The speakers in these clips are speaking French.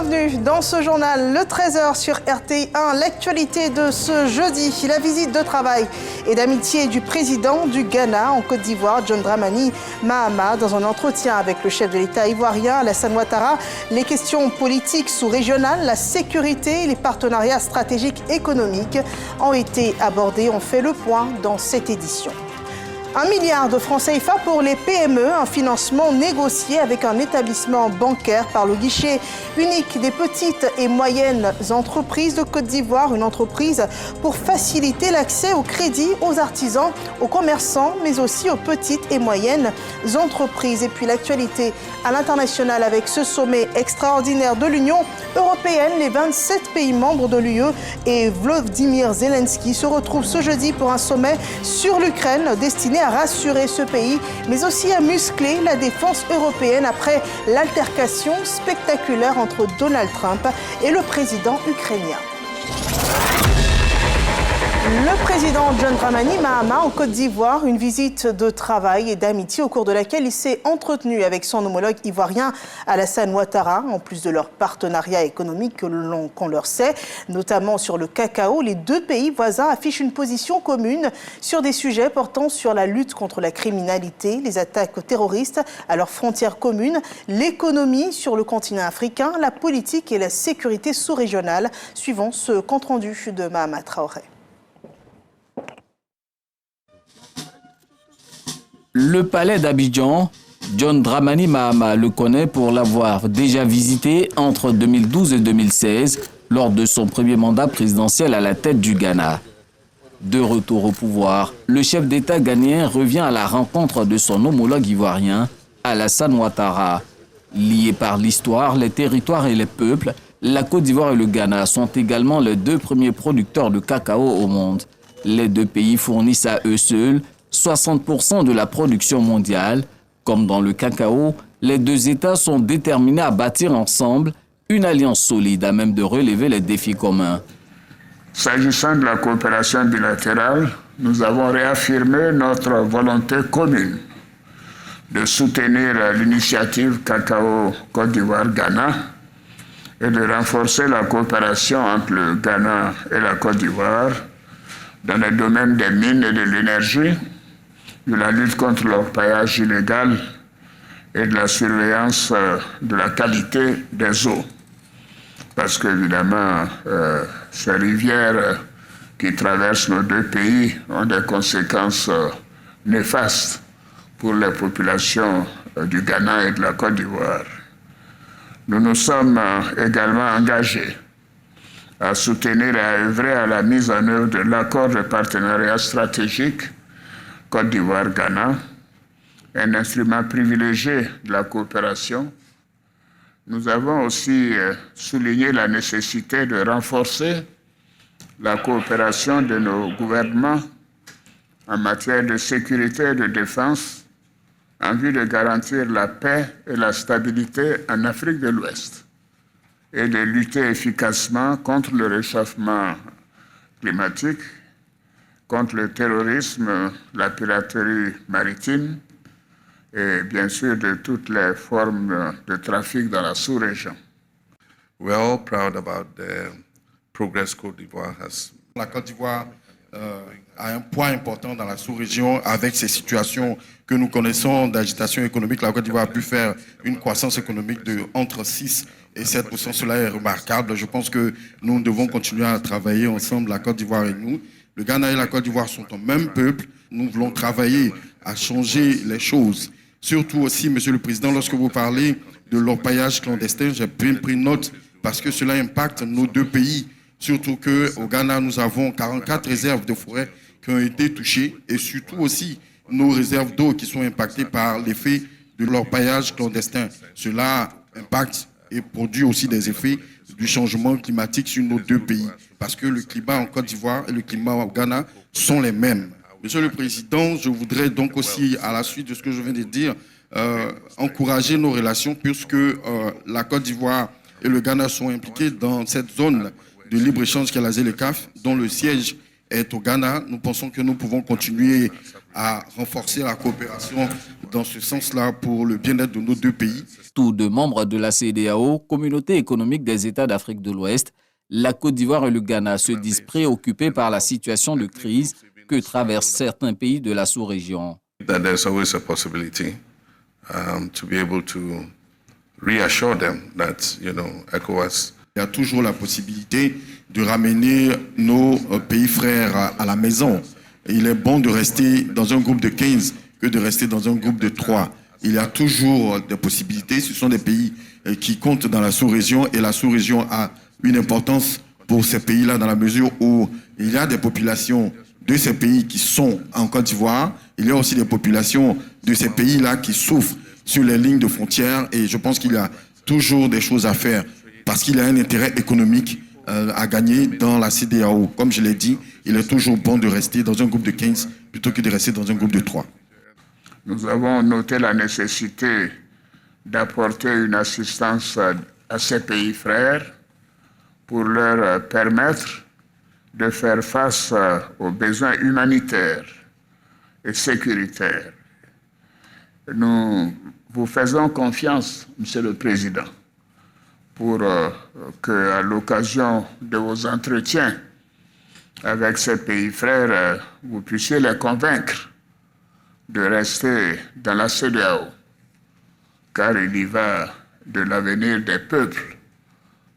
bienvenue dans ce journal, le 13h sur RTI1. L'actualité de ce jeudi, la visite de travail et d'amitié du président du Ghana en Côte d'Ivoire, John Dramani Mahama, dans un entretien avec le chef de l'État ivoirien, Alassane Ouattara. Les questions politiques sous-régionales, la sécurité et les partenariats stratégiques économiques ont été abordés. On fait le point dans cette édition. 1 milliard de francs CFA pour les PME, un financement négocié avec un établissement bancaire par le guichet unique des petites et moyennes entreprises de Côte d'Ivoire, une entreprise pour faciliter l'accès au crédit aux artisans, aux commerçants, mais aussi aux petites et moyennes entreprises. Et puis l'actualité à l'international avec ce sommet extraordinaire de l'Union européenne. Les 27 pays membres de l'UE et Volodymyr Zelensky se retrouvent ce jeudi pour un sommet sur l'Ukraine destiné à rassurer ce pays, mais aussi à muscler la défense européenne après l'altercation spectaculaire entre Donald Trump et le président ukrainien. Le président John Dramani Mahama en Côte d'Ivoire, une visite de travail et d'amitié au cours de laquelle il s'est entretenu avec son homologue ivoirien Alassane Ouattara, en plus de leur partenariat économique qu'on leur sait, notamment sur le cacao. Les deux pays voisins affichent une position commune sur des sujets portant sur la lutte contre la criminalité, les attaques terroristes à leurs frontières communes, l'économie sur le continent africain, la politique et la sécurité sous-régionale. Suivant ce compte-rendu de Mahama Traoré. Le palais d'Abidjan, John Dramani Mahama le connaît pour l'avoir déjà visité entre 2012 et 2016 lors de son premier mandat présidentiel à la tête du Ghana. De retour au pouvoir, le chef d'État ghanéen revient à la rencontre de son homologue ivoirien, Alassane Ouattara. Liés par l'histoire, les territoires et les peuples, la Côte d'Ivoire et le Ghana sont également les deux premiers producteurs de cacao au monde. Les deux pays fournissent à eux seuls 60% de la production mondiale. Comme dans le cacao, les deux États sont déterminés à bâtir ensemble une alliance solide à même de relever les défis communs. S'agissant de la coopération bilatérale, nous avons réaffirmé notre volonté commune de soutenir l'initiative Cacao Côte d'Ivoire-Ghana et de renforcer la coopération entre le Ghana et la Côte d'Ivoire dans les domaines des mines et de l'énergie, de la lutte contre l'orpaillage illégal et de la surveillance de la qualité des eaux. Parce qu'évidemment, ces rivières qui traversent nos deux pays ont des conséquences néfastes pour les populations du Ghana et de la Côte d'Ivoire. Nous nous sommes également engagés à soutenir et à œuvrer à la mise en œuvre de l'accord de partenariat stratégique Côte d'Ivoire-Ghana, un instrument privilégié de la coopération. Nous avons aussi souligné la nécessité de renforcer la coopération de nos gouvernements en matière de sécurité et de défense en vue de garantir la paix et la stabilité en Afrique de l'Ouest et de lutter efficacement contre le réchauffement climatique, contre le terrorisme, la piraterie maritime et bien sûr de toutes les formes de trafic dans la sous-région. We're all proud about the progress Côte d'Ivoire has. La Côte d'Ivoire a un poids important dans la sous-région avec ces situations que nous connaissons d'agitation économique. La Côte d'Ivoire a pu faire une croissance économique de entre 6 et 7%. Cela est remarquable. Je pense que nous devons continuer à travailler ensemble, la Côte d'Ivoire et nous. Le Ghana et la Côte d'Ivoire sont un même peuple. Nous voulons travailler à changer les choses. Surtout aussi, Monsieur le Président, lorsque vous parlez de l'orpaillage clandestin, j'ai bien pris note parce que cela impacte nos deux pays. Surtout qu'au Ghana, nous avons 44 réserves de forêt qui ont été touchées et surtout aussi nos réserves d'eau qui sont impactées par l'effet de l'orpaillage clandestin. Cela impacte et produit aussi des effets du changement climatique sur nos deux pays. Parce que le climat en Côte d'Ivoire et le climat au Ghana sont les mêmes. Monsieur le Président, je voudrais donc aussi, à la suite de ce que je viens de dire, encourager nos relations puisque la Côte d'Ivoire et le Ghana sont impliqués dans cette zone de libre-échange qu'est la ZLECAf, dont le siège est au Ghana. Nous pensons que nous pouvons continuer à renforcer la coopération dans ce sens-là pour le bien-être de nos deux pays. Tous deux membres de la CEDEAO, Communauté économique des États d'Afrique de l'Ouest, la Côte d'Ivoire et le Ghana se disent préoccupés par la situation de crise que traversent certains pays de la sous-région. There's always a possibility to be able to reassure them that, ECOWAS. Il y a toujours la possibilité de ramener nos pays frères à la maison. Et il est bon de rester dans un groupe de 15 que de rester dans un groupe de 3. Il y a toujours des possibilités. Ce sont des pays qui comptent dans la sous-région et la sous-région a une importance pour ces pays-là dans la mesure où il y a des populations de ces pays qui sont en Côte d'Ivoire. Il y a aussi des populations de ces pays-là qui souffrent sur les lignes de frontières et je pense qu'il y a toujours des choses à faire parce qu'il y a un intérêt économique à gagner dans la CEDEAO. Comme je l'ai dit, il est toujours bon de rester dans un groupe de 15 plutôt que de rester dans un groupe de 3. Nous avons noté la nécessité d'apporter une assistance à ces pays frères pour leur permettre de faire face aux besoins humanitaires et sécuritaires. Nous vous faisons confiance, Monsieur le Président, pour qu'à l'occasion de vos entretiens avec ces pays frères, vous puissiez les convaincre de rester dans la CEDEAO, car il y va de l'avenir des peuples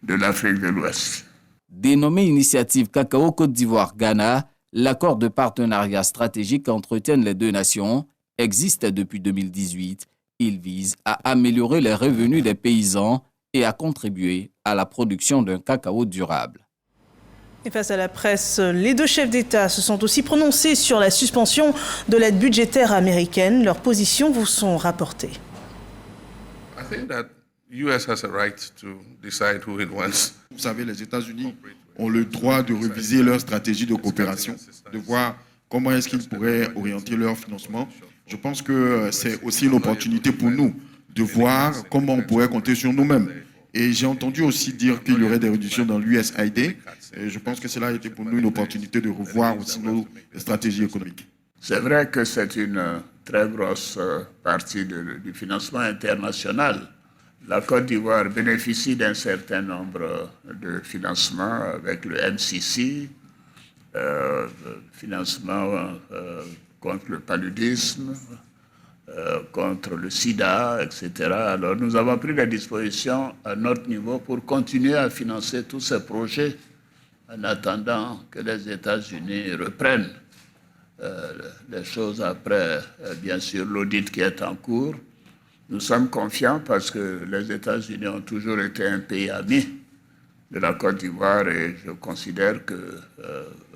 de l'Afrique de l'Ouest. Dénommé Initiative Cacao Côte d'Ivoire-Ghana, l'accord de partenariat stratégique qu'entretiennent les deux nations existe depuis 2018. Il vise à améliorer les revenus des paysans et à contribuer à la production d'un cacao durable. Et face à la presse, les deux chefs d'État se sont aussi prononcés sur la suspension de l'aide budgétaire américaine. Leurs positions vous sont rapportées. Vous savez, les États-Unis ont le droit de réviser leur stratégie de coopération, de voir comment est-ce qu'ils pourraient orienter leur financement. Je pense que c'est aussi une opportunité pour nous de voir comment on pourrait compter sur nous-mêmes. Et j'ai entendu aussi dire qu'il y aurait des réductions dans l'USAID. Et je pense que cela a été pour nous une opportunité de revoir aussi nos stratégies économiques. C'est vrai que c'est une très grosse partie du financement international. La Côte d'Ivoire bénéficie d'un certain nombre de financements avec le MCC, financement contre le paludisme, contre le sida, etc. Alors nous avons pris des dispositions à notre niveau pour continuer à financer tous ces projets en attendant que les États-Unis reprennent les choses après, bien sûr, l'audit qui est en cours. Nous sommes confiants parce que les États-Unis ont toujours été un pays ami de la Côte d'Ivoire et je considère que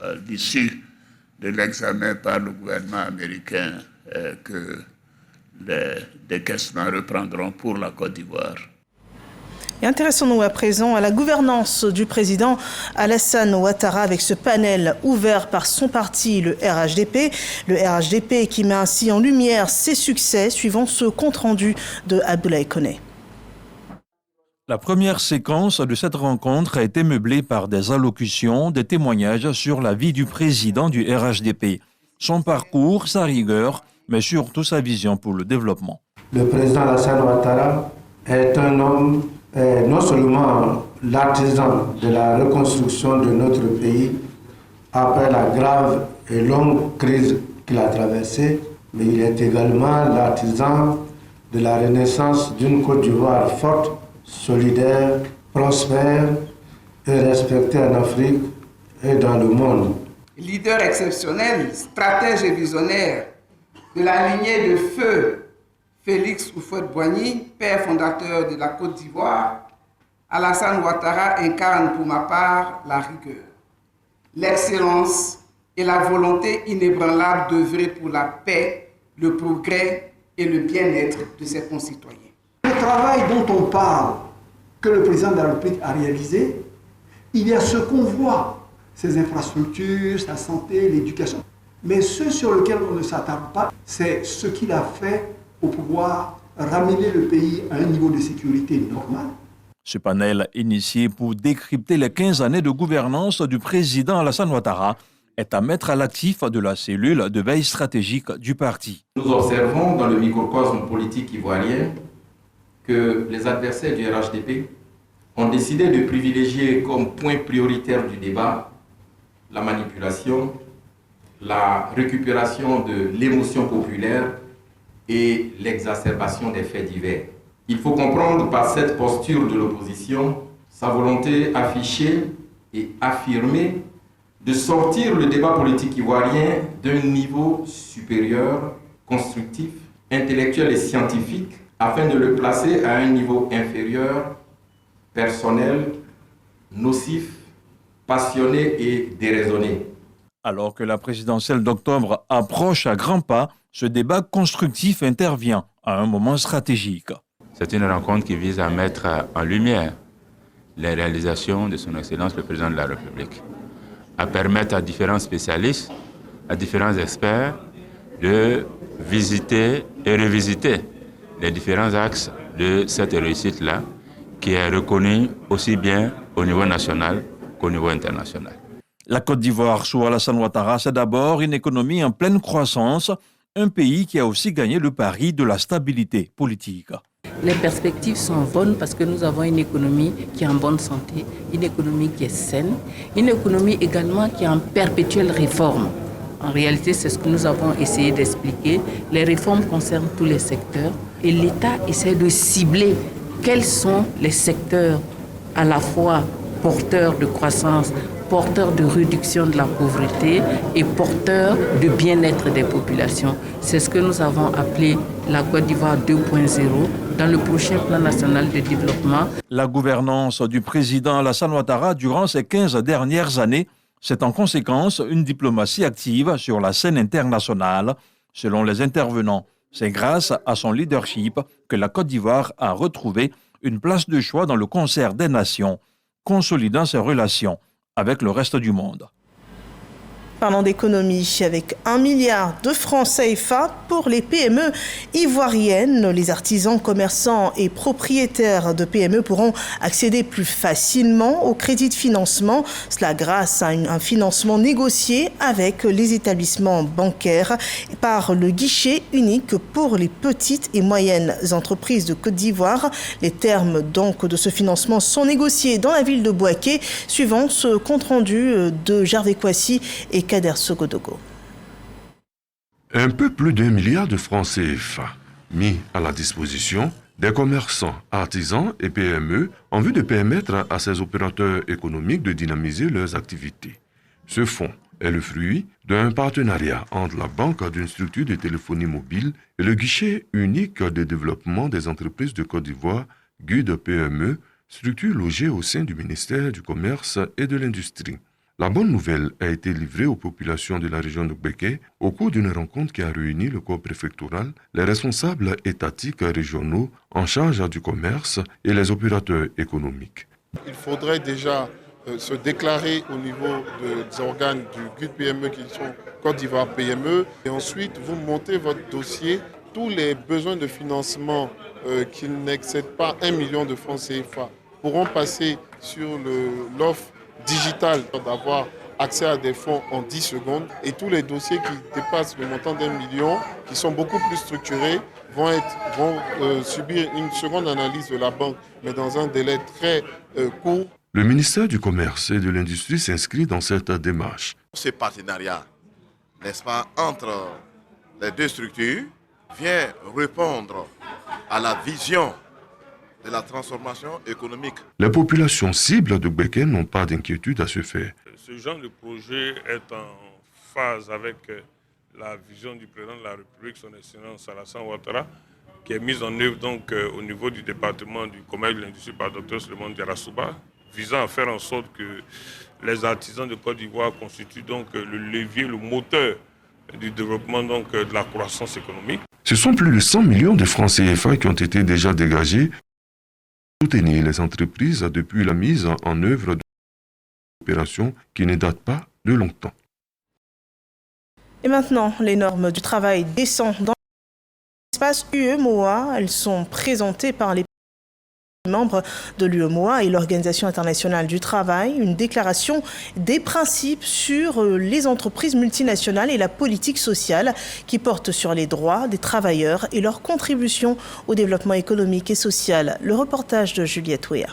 à l'issue de l'examen par le gouvernement américain que les décaissements reprendront pour la Côte d'Ivoire. Et intéressons-nous à présent à la gouvernance du président Alassane Ouattara avec ce panel ouvert par son parti, le RHDP. Le RHDP qui met ainsi en lumière ses succès suivant ce compte-rendu de Abdoulaye Koné. La première séquence de cette rencontre a été meublée par des allocutions, des témoignages sur la vie du président du RHDP, son parcours, sa rigueur, mais surtout sa vision pour le développement. Le président Alassane Ouattara est un homme, non seulement l'artisan de la reconstruction de notre pays après la grave et longue crise qu'il a traversée, mais il est également l'artisan de la renaissance d'une Côte d'Ivoire forte, solidaire, prospère et respectée en Afrique et dans le monde. Leader exceptionnel, stratège et visionnaire de la lignée de feu Félix Houphouët-Boigny, père fondateur de la Côte d'Ivoire, Alassane Ouattara incarne pour ma part la rigueur, l'excellence et la volonté inébranlable d'œuvrer pour la paix, le progrès et le bien-être de ses concitoyens. Le travail dont on parle, que le président de la République a réalisé, il y a ce qu'on voit, ses infrastructures, sa santé, l'éducation. Mais ce sur lequel on ne s'attarde pas, c'est ce qu'il a fait pour pouvoir ramener le pays à un niveau de sécurité normal. Ce panel initié pour décrypter les 15 années de gouvernance du président Alassane Ouattara est à mettre à l'actif de la cellule de veille stratégique du parti. Nous observons dans le microcosme politique ivoirien que les adversaires du RHDP ont décidé de privilégier comme point prioritaire du débat la manipulation, la récupération de l'émotion populaire et l'exacerbation des faits divers. Il faut comprendre par cette posture de l'opposition sa volonté affichée et affirmée de sortir le débat politique ivoirien d'un niveau supérieur, constructif, intellectuel et scientifique, afin de le placer à un niveau inférieur, personnel, nocif, passionné et déraisonné. Alors que la présidentielle d'octobre approche à grands pas, ce débat constructif intervient à un moment stratégique. C'est une rencontre qui vise à mettre en lumière les réalisations de son Excellence le Président de la République, à permettre à différents spécialistes, à différents experts de visiter et revisiter les différents axes de cette réussite-là, qui est reconnue aussi bien au niveau national qu'au niveau international. La Côte d'Ivoire, sous Alassane Ouattara, c'est d'abord une économie en pleine croissance, un pays qui a aussi gagné le pari de la stabilité politique. Les perspectives sont bonnes parce que nous avons une économie qui est en bonne santé, une économie qui est saine, une économie également qui est en perpétuelle réforme. En réalité, c'est ce que nous avons essayé d'expliquer. Les réformes concernent tous les secteurs et l'État essaie de cibler quels sont les secteurs à la fois porteurs de croissance, porteurs de réduction de la pauvreté et porteurs de bien-être des populations. C'est ce que nous avons appelé la Côte d'Ivoire 2.0 dans le prochain plan national de développement. La gouvernance du président Alassane Ouattara durant ces 15 dernières années, c'est en conséquence une diplomatie active sur la scène internationale. Selon les intervenants, c'est grâce à son leadership que la Côte d'Ivoire a retrouvé une place de choix dans le concert des nations, consolidant ses relations avec le reste du monde. Parlons d'économie, avec 1 milliard de francs CFA pour les PME ivoiriennes. Les artisans, commerçants et propriétaires de PME pourront accéder plus facilement au crédit de financement. Cela grâce à un financement négocié avec les établissements bancaires par le guichet unique pour les petites et moyennes entreprises de Côte d'Ivoire. Les termes donc de ce financement sont négociés dans la ville de Bouaké, suivant ce compte-rendu de Gervais Kouassi et Kader Sogodogo. Un peu plus d'1 milliard de francs CFA mis à la disposition des commerçants, artisans et PME en vue de permettre à ces opérateurs économiques de dynamiser leurs activités. Ce fonds est le fruit d'un partenariat entre la banque d'une structure de téléphonie mobile et le guichet unique de développement des entreprises de Côte d'Ivoire, GUD PME, structure logée au sein du ministère du Commerce et de l'Industrie. La bonne nouvelle a été livrée aux populations de la région de Béké au cours d'une rencontre qui a réuni le corps préfectoral, les responsables étatiques régionaux en charge du commerce et les opérateurs économiques. Il faudrait déjà se déclarer au niveau des organes du GUD PME qui sont Côte d'Ivoire PME et ensuite vous montez votre dossier. Tous les besoins de financement qui n'excèdent pas 1 million de francs CFA pourront passer sur l'offre digitale d'avoir accès à des fonds en 10 secondes et tous les dossiers qui dépassent le montant d'1 million, qui sont beaucoup plus structurés, vont subir une seconde analyse de la banque, mais dans un délai très court. Le ministère du Commerce et de l'Industrie s'inscrit dans cette démarche. Ce partenariat, n'est-ce pas, entre les deux structures, vient répondre à la vision de la transformation économique. Les populations cibles de Béké n'ont pas d'inquiétude à se faire. Ce genre de projet est en phase avec la vision du président de la République, son Excellence Alassane Ouattara, qui est mise en œuvre donc au niveau du département du commerce et de l'industrie par Dr Souleymane Diarra-Souba, visant à faire en sorte que les artisans de Côte d'Ivoire constituent donc le levier, le moteur du développement donc de la croissance économique. Ce sont plus de 100 millions de francs CFA qui ont été déjà dégagés pour soutenir les entreprises depuis la mise en œuvre de l'opération qui ne date pas de longtemps. Et maintenant, les normes du travail décent dans l'espace UEMOA, elles sont présentées par les Membres de l'UEMOA et l'Organisation internationale du travail, une déclaration des principes sur les entreprises multinationales et la politique sociale qui porte sur les droits des travailleurs et leur contribution au développement économique et social. Le reportage de Juliette Ouéa.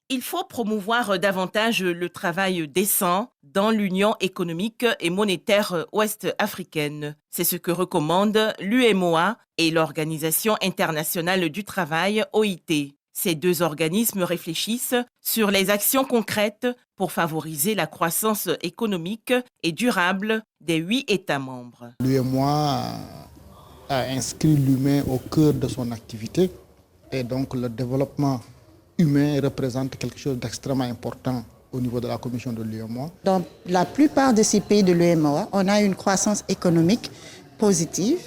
Il faut promouvoir davantage le travail décent dans l'Union économique et monétaire ouest-africaine. C'est ce que recommandent l'UEMOA et l'Organisation internationale du travail, OIT. Ces deux organismes réfléchissent sur les actions concrètes pour favoriser la croissance économique et durable des 8 États membres. L'UEMOA a inscrit l'humain au cœur de son activité et donc le développement humain représente quelque chose d'extrêmement important au niveau de la commission de l'UEMOA. Dans la plupart de ces pays de l'UEMOA, on a une croissance économique positive,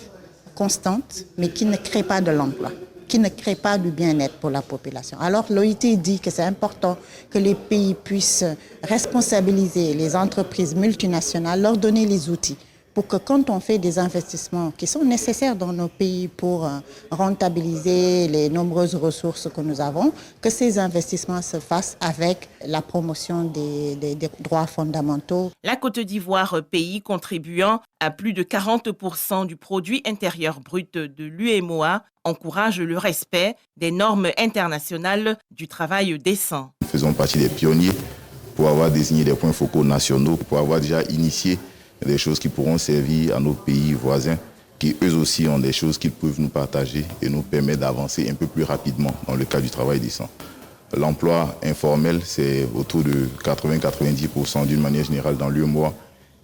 constante, mais qui ne crée pas de l'emploi, qui ne crée pas du bien-être pour la population. Alors l'OIT dit que c'est important que les pays puissent responsabiliser les entreprises multinationales, leur donner les outils pour que quand on fait des investissements qui sont nécessaires dans nos pays pour rentabiliser les nombreuses ressources que nous avons, que ces investissements se fassent avec la promotion des droits fondamentaux. La Côte d'Ivoire, pays contribuant à plus de 40% du produit intérieur brut de l'UEMOA, encourage le respect des normes internationales du travail décent. Nous faisons partie des pionniers pour avoir désigné des points focaux nationaux, pour avoir déjà initié des choses qui pourront servir à nos pays voisins, qui eux aussi ont des choses qu'ils peuvent nous partager et nous permettre d'avancer un peu plus rapidement dans le cadre du travail décent. L'emploi informel, c'est autour de 80-90% d'une manière générale dans l'UEMOA.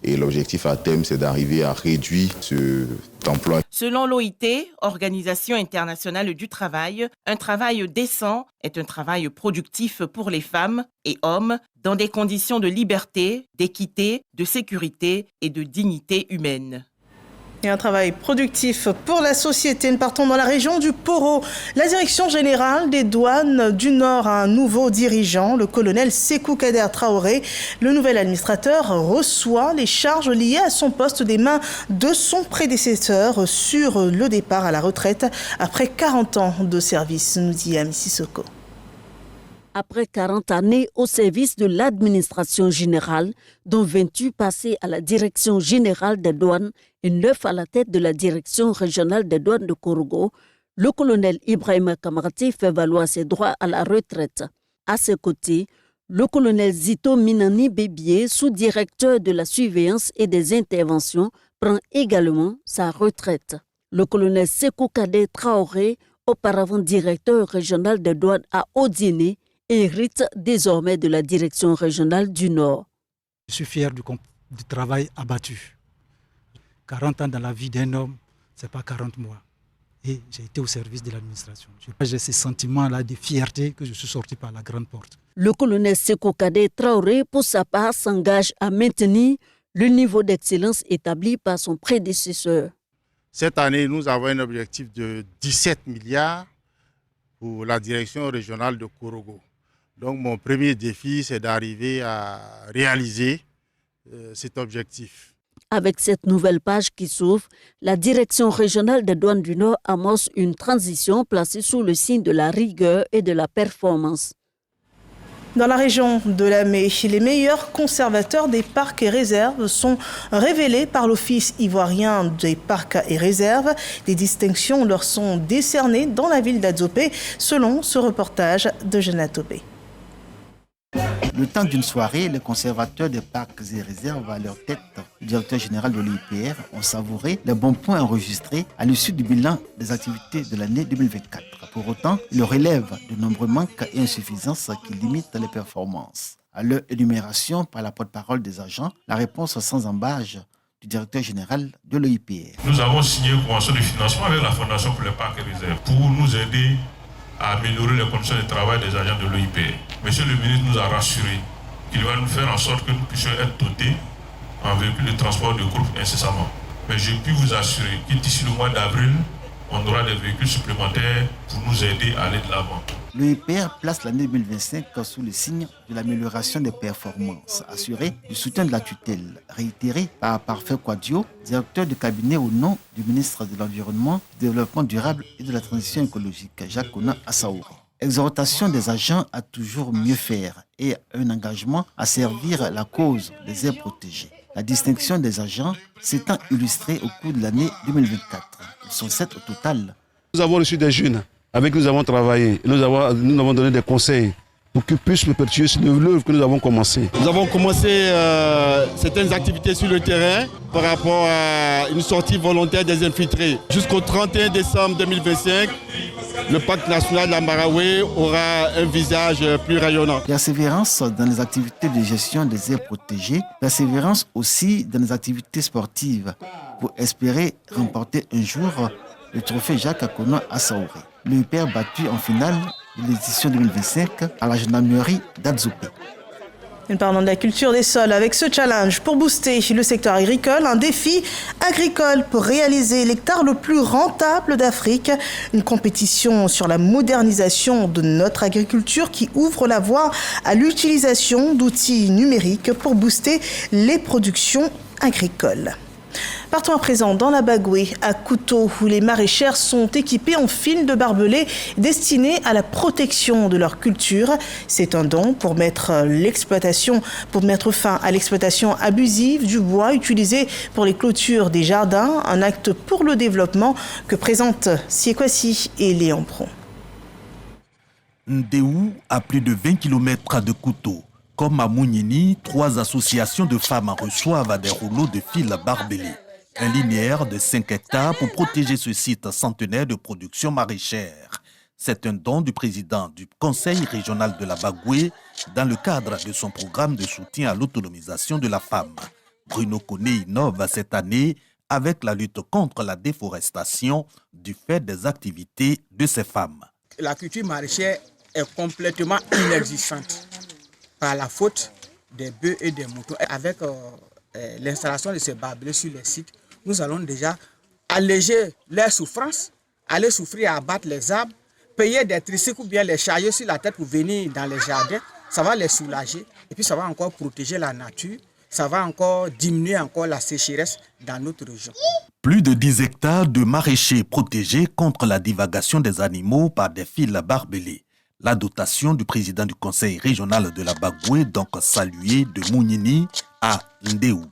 Et l'objectif à terme, c'est d'arriver à réduire cet emploi. Selon l'OIT, Organisation internationale du travail, un travail décent est un travail productif pour les femmes et hommes dans des conditions de liberté, d'équité, de sécurité et de dignité humaine. Et un travail productif pour la société. Nous partons dans la région du Poro. La direction générale des douanes du Nord a un nouveau dirigeant, le colonel Sékou Kader Traoré. Le nouvel administrateur reçoit les charges liées à son poste des mains de son prédécesseur sur le départ à la retraite après 40 ans de service, nous dit Ami Sissoko. Après 40 années au service de l'administration générale, dont 28 passés à la direction générale des douanes et 9 à la tête de la direction régionale des douanes de Korogo, le colonel Ibrahima Kamarati fait valoir ses droits à la retraite. À ses côtés, le colonel Zito Minani Bébié, sous-directeur de la surveillance et des interventions, prend également sa retraite. Le colonel Sékou Kader Traoré, auparavant directeur régional des douanes à Odiéné, hérite désormais de la direction régionale du Nord. Je suis fier du travail abattu. 40 ans dans la vie d'un homme, ce n'est pas 40 mois. Et j'ai été au service de l'administration. J'ai ce sentiment-là de fierté que je suis sorti par la grande porte. Le colonel Sékou Kader Traoré, pour sa part, s'engage à maintenir le niveau d'excellence établi par son prédécesseur. Cette année, nous avons un objectif de 17 milliards pour la direction régionale de Korogo. Donc mon premier défi, c'est d'arriver à réaliser cet objectif. Avec cette nouvelle page qui s'ouvre, la direction régionale des douanes du Nord amorce une transition placée sous le signe de la rigueur et de la performance. Dans la région de Lamé, les meilleurs conservateurs des parcs et réserves sont révélés par l'Office ivoirien des parcs et réserves. Des distinctions leur sont décernées dans la ville d'Adzopé, selon ce reportage de Jeanne Topé. Le temps d'une soirée, les conservateurs des parcs et réserves à leur tête, le directeur général de l'IPR, ont savouré les bons points enregistrés à l'issue du bilan des activités de l'année 2024. Pour autant, ils relèvent de nombreux manques et insuffisances qui limitent les performances. À leur énumération par la porte-parole des agents, la réponse sans embâche du directeur général de l'IPR. Nous avons signé une convention de financement avec la Fondation pour les parcs et réserves pour nous aider à améliorer les conditions de travail des agents de l'OIPR. Monsieur le ministre nous a rassuré qu'il va nous faire en sorte que nous puissions être dotés en véhicules de transport de groupe incessamment. Mais je puis vous assurer que d'ici le mois d'avril, on aura des véhicules supplémentaires pour nous aider à aller de l'avant. L'OIPR place l'année 2025 sous le signe de l'amélioration des performances, assurée du soutien de la tutelle, réitéré par Parfait Quadio, directeur de cabinet au nom du ministre de l'Environnement, du Développement durable et de la Transition écologique, Jacques Kona Assaouri. exhortation des agents à toujours mieux faire et un engagement à servir la cause des aires protégées. La distinction des agents s'étant illustrée au cours de l'année 2024. Ils sont 7 au total. Nous avons reçu des jeunes avec qui nous avons travaillé. Nous avons donné des conseils pour qu'ils puissent nous perpétuer sur l'œuvre que nous avons commencée. Nous avons commencé certaines activités sur le terrain par rapport à une sortie volontaire des infiltrés. Jusqu'au 31 décembre 2025, le parc national de la Marawe aura un visage plus rayonnant. Persévérance dans les activités de gestion des aires protégées, persévérance aussi dans les activités sportives pour espérer remporter un jour le trophée Jacques Akono à Saouré. Le père battu en finale de l'édition 2025 à la gendarmerie d'Adzopé. Nous parlons de la culture des sols avec ce challenge pour booster le secteur agricole, un défi agricole pour réaliser l'hectare le plus rentable d'Afrique, une compétition sur la modernisation de notre agriculture qui ouvre la voie à l'utilisation d'outils numériques pour booster les productions agricoles. Partons à présent dans la Bagoué, à Kouto, où les maraîchères sont équipées en fils de barbelés destinés à la protection de leur culture. C'est un don pour mettre fin à l'exploitation abusive du bois utilisé pour les clôtures des jardins, un acte pour le développement que présentent Siekwasi et Léon Pron. Ndéou, à plus de 20 km de Kouto. Comme à Mounini, 3 associations de femmes reçoivent des rouleaux de fils barbelés. Un linéaire de 5 hectares pour protéger ce site centenaire de production maraîchère. C'est un don du président du Conseil régional de la Bagoué dans le cadre de son programme de soutien à l'autonomisation de la femme. Bruno Koné innove cette année avec la lutte contre la déforestation du fait des activités de ces femmes. La culture maraîchère est complètement inexistante par la faute des bœufs et des moutons. Avec l'installation de ces barbelés sur les sites, nous allons déjà alléger leur souffrance, aller souffrir à abattre les arbres, payer des tricycles ou bien les charger sur la tête pour venir dans les jardins. Ça va les soulager et puis ça va encore protéger la nature, ça va encore diminuer encore la sécheresse dans notre région. Plus de 10 hectares de maraîchers protégés contre la divagation des animaux par des fils barbelés. La dotation du président du conseil régional de la Bagoué, donc saluée de Mounini à Ndéou.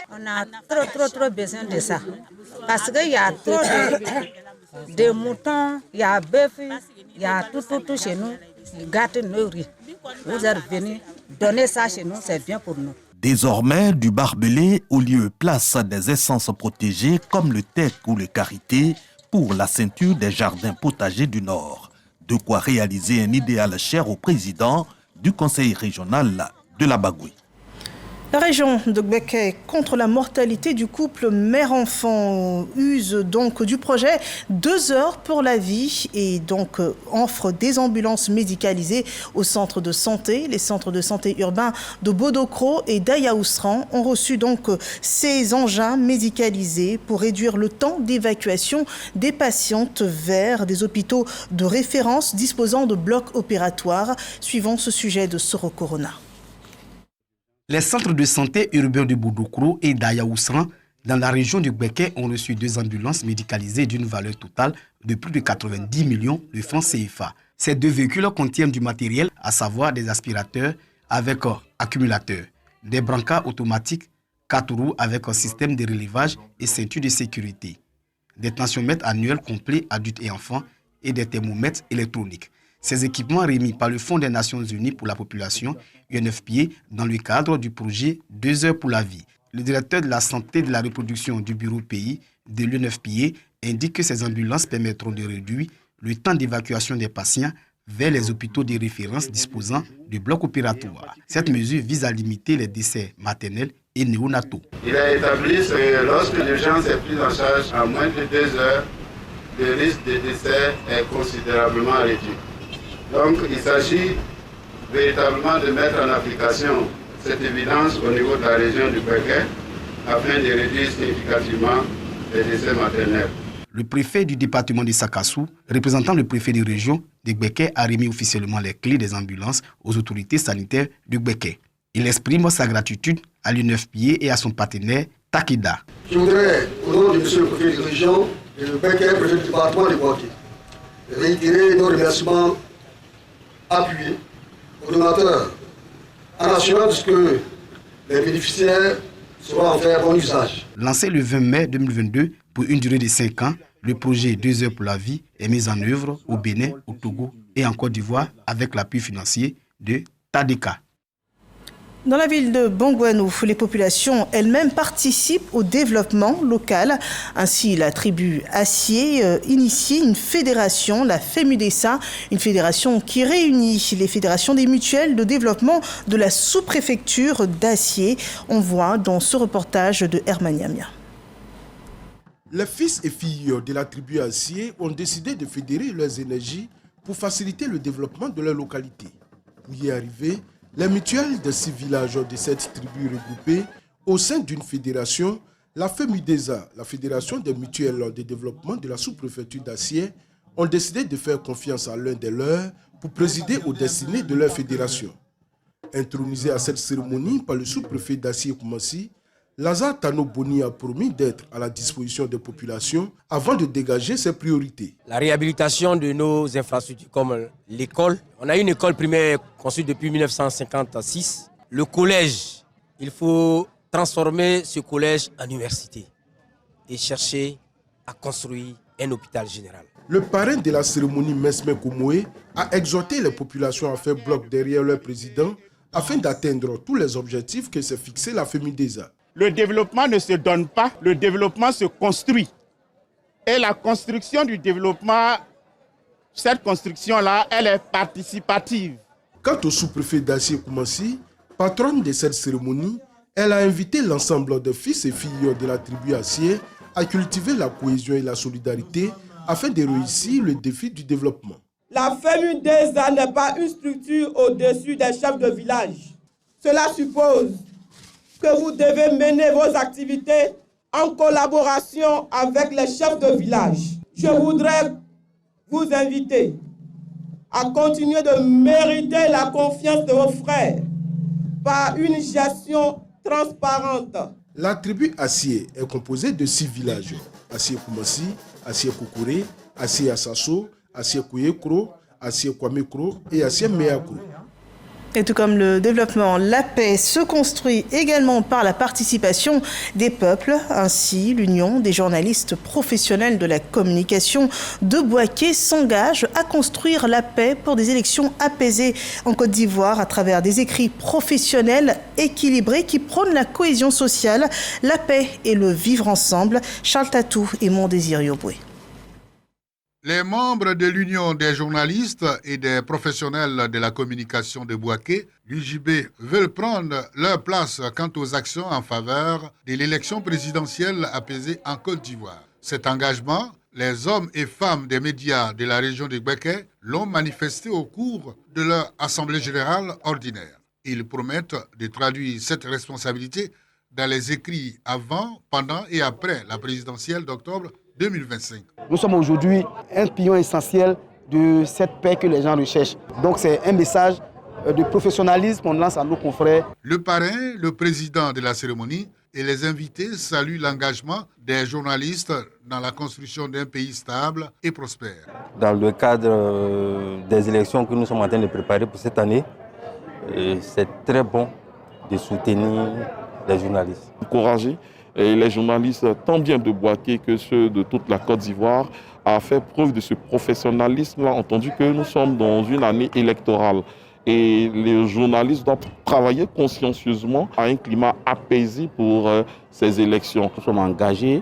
On a trop besoin de ça. Parce qu'il y a trop de moutons, il y a bœuf, il y a tout chez nous. Les gâteaux nourris. Vous êtes venus donner ça chez nous, c'est bien pour nous. Désormais, du barbelé au lieu place des essences protégées comme le teck ou le karité pour la ceinture des jardins potagers du Nord. De quoi réaliser un idéal cher au président du conseil régional de la Bagoué. La région de Gbeke contre la mortalité du couple mère-enfant use donc du projet 2 heures pour la vie et donc offre des ambulances médicalisées aux centres de santé. Les centres de santé urbains de Bodokro et d'Ayaousran ont reçu donc ces engins médicalisés pour réduire le temps d'évacuation des patientes vers des hôpitaux de référence disposant de blocs opératoires, suivant ce sujet de Soro Corona. Les centres de santé urbains de Bodokro et d'Ayaousran dans la région de Gbeke ont reçu 2 ambulances médicalisées d'une valeur totale de plus de 90 millions de francs CFA. Ces 2 véhicules contiennent du matériel, à savoir des aspirateurs avec accumulateurs, des brancards automatiques, 4 roues avec un système de relevage et ceinture de sécurité, des tensiomètres annuels complets adultes et enfants et des thermomètres électroniques. Ces équipements remis par le Fonds des Nations Unies pour la population, UNFPA, dans le cadre du projet 2 heures pour la vie. Le directeur de la santé et de la reproduction du bureau pays de l'UNFPA indique que ces ambulances permettront de réduire le temps d'évacuation des patients vers les hôpitaux de référence disposant de blocs opératoires. Cette mesure vise à limiter les décès maternels et néonataux. Il a établi que lorsque l'urgence est prise en charge à moins de 2 heures, le risque de décès est considérablement réduit. Donc, il s'agit véritablement de mettre en application cette évidence au niveau de la région du Gbeke afin de réduire significativement les décès maternels. Le préfet du département de Sakassou, représentant le préfet de région de Gbeke, a remis officiellement les clés des ambulances aux autorités sanitaires de Gbeke. Il exprime sa gratitude à l'UNFPA et à son partenaire Takida. Je voudrais, au nom de monsieur le préfet de région, et le préfet du département de Bouaké, réitérer nos remerciements appuyés aux donateurs en assurant que les bénéficiaires seront en fait bon usage. Lancé le 20 mai 2022 pour une durée de 5 ans, le projet 2 heures pour la vie est mis en œuvre au Bénin, au Togo et en Côte d'Ivoire avec l'appui financier de Tadeka. Dans la ville de Bongouanou, les populations elles-mêmes participent au développement local. Ainsi, la tribu Acier initie une fédération, la FEMUDESA, une fédération qui réunit les fédérations des mutuelles de développement de la sous-préfecture d'Acier. On voit dans ce reportage de Herman Yamia. Les fils et filles de la tribu Acier ont décidé de fédérer leurs énergies pour faciliter le développement de leur localité. Pour y arriver, les mutuelles de 6 villages de cette tribu regroupées au sein d'une fédération, la FEMUDESA, la Fédération des mutuelles de développement de la sous-préfecture d'Acier, ont décidé de faire confiance à l'un des leurs pour présider aux destinées de leur fédération. Intronisé à cette cérémonie par le sous-préfet d'Acier Koumassi, Lazare Tano Boni a promis d'être à la disposition des populations avant de dégager ses priorités. La réhabilitation de nos infrastructures comme l'école. On a une école primaire construite depuis 1956. Le collège, il faut transformer ce collège en université et chercher à construire un hôpital général. Le parrain de la cérémonie, Mesme Koumoé, a exhorté les populations à faire bloc derrière leur président afin d'atteindre tous les objectifs que s'est fixé la FEMUDESA. Le développement ne se donne pas, le développement se construit. Et la construction du développement, cette construction-là, elle est participative. Quant au sous-préfet d'Acier Koumassi, patronne de cette cérémonie, elle a invité l'ensemble des fils et filles de la tribu Acier à cultiver la cohésion et la solidarité afin de réussir le défi du développement. La FEMUDESA n'est pas une structure au-dessus des chefs de village. Cela suppose que vous devez mener vos activités en collaboration avec les chefs de village. Je voudrais vous inviter à continuer de mériter la confiance de vos frères par une gestion transparente. La tribu Acier est composée de 6 villages. Acier Koumassi, Acier Koukouré, Acier Assasso, Acier Kouyekro, Acier Kwamekro et Acier Meakro. Et tout comme le développement, la paix se construit également par la participation des peuples. Ainsi, l'Union des journalistes professionnels de la communication de Bouaké s'engage à construire la paix pour des élections apaisées en Côte d'Ivoire à travers des écrits professionnels équilibrés qui prônent la cohésion sociale, la paix et le vivre ensemble. Charles Tatou et Mondésir Yoboué. Les membres de l'Union des journalistes et des professionnels de la communication de Bouaké, l'UJB, veulent prendre leur place quant aux actions en faveur de l'élection présidentielle apaisée en Côte d'Ivoire. Cet engagement, les hommes et femmes des médias de la région de Bouaké l'ont manifesté au cours de leur assemblée générale ordinaire. Ils promettent de traduire cette responsabilité dans les écrits avant, pendant et après la présidentielle d'octobre 2025. Nous sommes aujourd'hui un pilier essentiel de cette paix que les gens recherchent. Donc c'est un message de professionnalisme qu'on lance à nos confrères. Le parrain, le président de la cérémonie et les invités saluent l'engagement des journalistes dans la construction d'un pays stable et prospère. Dans le cadre des élections que nous sommes en train de préparer pour cette année, c'est très bon de soutenir les journalistes. Encourager les journalistes, tant bien de Bouaké que ceux de toute la Côte d'Ivoire, à faire preuve de ce professionnalisme-là, entendu que nous sommes dans une année électorale. Et les journalistes doivent travailler consciencieusement à un climat apaisé pour ces élections. Nous sommes engagés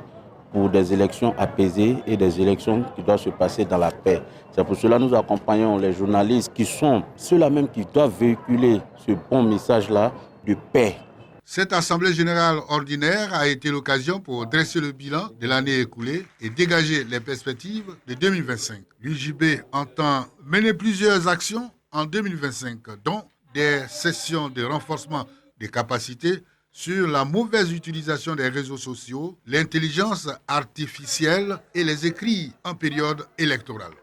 pour des élections apaisées et des élections qui doivent se passer dans la paix. C'est pour cela que nous accompagnons les journalistes qui sont ceux-là même qui doivent véhiculer ce bon message-là de paix. Cette assemblée générale ordinaire a été l'occasion pour dresser le bilan de l'année écoulée et dégager les perspectives de 2025. L'UJB entend mener plusieurs actions en 2025, dont des sessions de renforcement des capacités sur la mauvaise utilisation des réseaux sociaux, l'intelligence artificielle et les écrits en période électorale.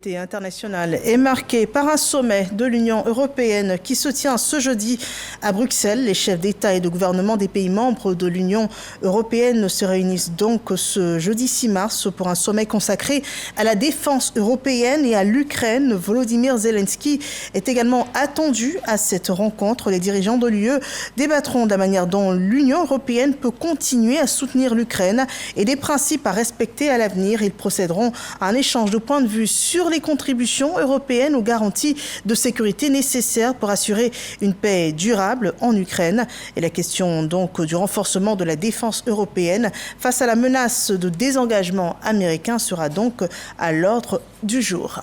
International est marqué par un sommet de l'Union européenne qui se tient ce jeudi à Bruxelles. Les chefs d'État et de gouvernement des pays membres de l'Union européenne se réunissent donc ce jeudi 6 mars pour un sommet consacré à la défense européenne et à l'Ukraine. Volodymyr Zelensky est également attendu à cette rencontre. Les dirigeants de l'UE débattront de la manière dont l'Union européenne peut continuer à soutenir l'Ukraine et des principes à respecter à l'avenir. Ils procéderont à un échange de points de vue sur les contributions européennes aux garanties de sécurité nécessaires pour assurer une paix durable en Ukraine. Et la question donc du renforcement de la défense européenne face à la menace de désengagement américain sera donc à l'ordre du jour.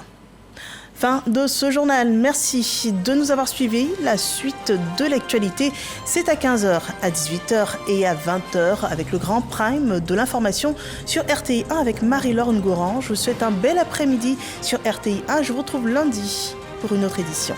Fin de ce journal. Merci de nous avoir suivis. La suite de l'actualité, c'est à 15h, à 18h et à 20h avec le grand prime de l'information sur RTI 1 avec Marie-Laure Ngouran. Je vous souhaite un bel après-midi sur RTI 1. Je vous retrouve lundi pour une autre édition.